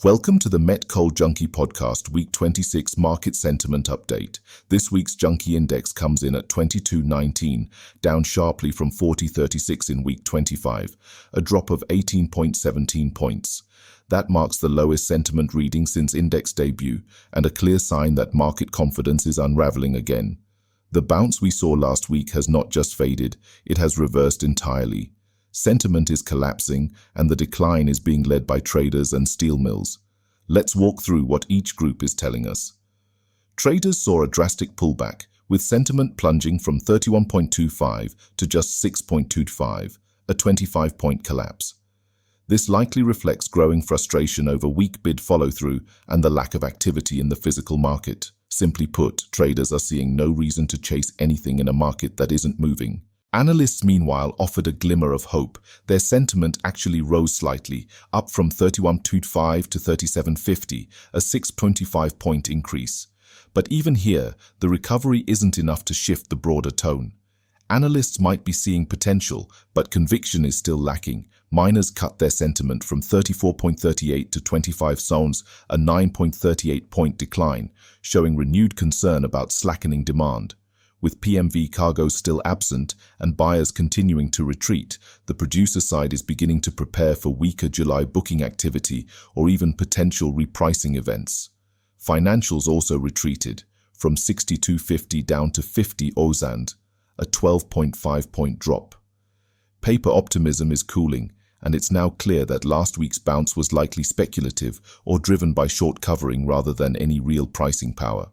Welcome to the Met Coal Junkie Podcast Week 26 Market Sentiment Update. This week's Junkie Index comes in at 22.19, down sharply from 40.36 in Week 25, a drop of 18.17 points. That marks the lowest sentiment reading since index debut and a clear sign that market confidence is unraveling again. The bounce we saw last week has not just faded, it has reversed entirely. Sentiment is collapsing, and the decline is being led by traders and steel mills. Let's walk through what each group is telling us. Traders saw a drastic pullback, with sentiment plunging from 31.25 to just 6.25, a 25-point collapse. This likely reflects growing frustration over weak bid follow-through and the lack of activity in the physical market. Simply put, traders are seeing no reason to chase anything in a market that isn't moving. Analysts, meanwhile, offered a glimmer of hope. Their sentiment actually rose slightly, up from 31.25 to 37.50, a 6.25-point increase. But even here, the recovery isn't enough to shift the broader tone. Analysts might be seeing potential, but conviction is still lacking. Miners cut their sentiment from 34.38 to 25 zones, a 9.38-point decline, showing renewed concern about slackening demand. With PMV cargoes still absent and buyers continuing to retreat, the producer side is beginning to prepare for weaker July booking activity or even potential repricing events. Financials also retreated, from 62.50 down to 50 Ozand, a 12.5-point drop. Paper optimism is cooling, and it's now clear that last week's bounce was likely speculative or driven by short covering rather than any real pricing power.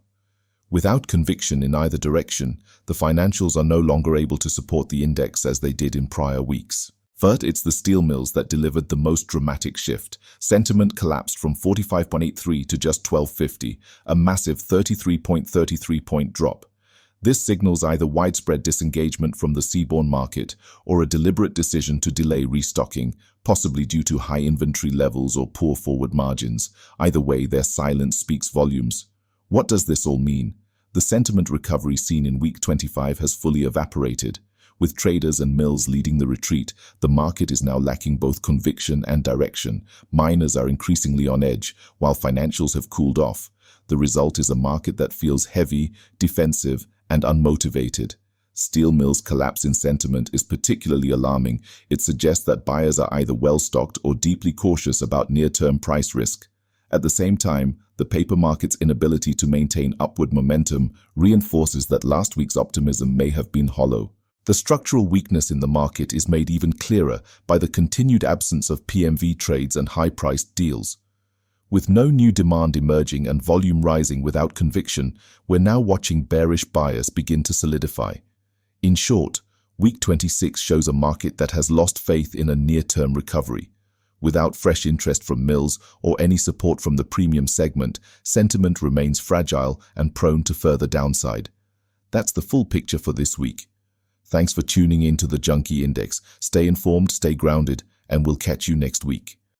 Without conviction in either direction, the financials are no longer able to support the index as they did in prior weeks. But it's the steel mills that delivered the most dramatic shift. Sentiment collapsed from 45.83 to just 12.50, a massive 33.33-point drop. This signals either widespread disengagement from the seaborne market or a deliberate decision to delay restocking, possibly due to high inventory levels or poor forward margins. Either way, their silence speaks volumes. What does this all mean? The sentiment recovery seen in week 25 has fully evaporated. With traders and mills leading the retreat, the market is now lacking both conviction and direction. Miners are increasingly on edge, while financials have cooled off. The result is a market that feels heavy, defensive, and unmotivated. Steel mills' collapse in sentiment is particularly alarming. It suggests that buyers are either well-stocked or deeply cautious about near-term price risk. At the same time, the paper market's inability to maintain upward momentum reinforces that last week's optimism may have been hollow. The structural weakness in the market is made even clearer by the continued absence of PMV trades and high-priced deals. With no new demand emerging and volume rising without conviction, we're now watching bearish bias begin to solidify. In short, week 26 shows a market that has lost faith in a near-term recovery. Without fresh interest from mills or any support from the premium segment, sentiment remains fragile and prone to further downside. That's the full picture for this week. Thanks for tuning in to the Junkie Index. Stay informed, stay grounded, and we'll catch you next week.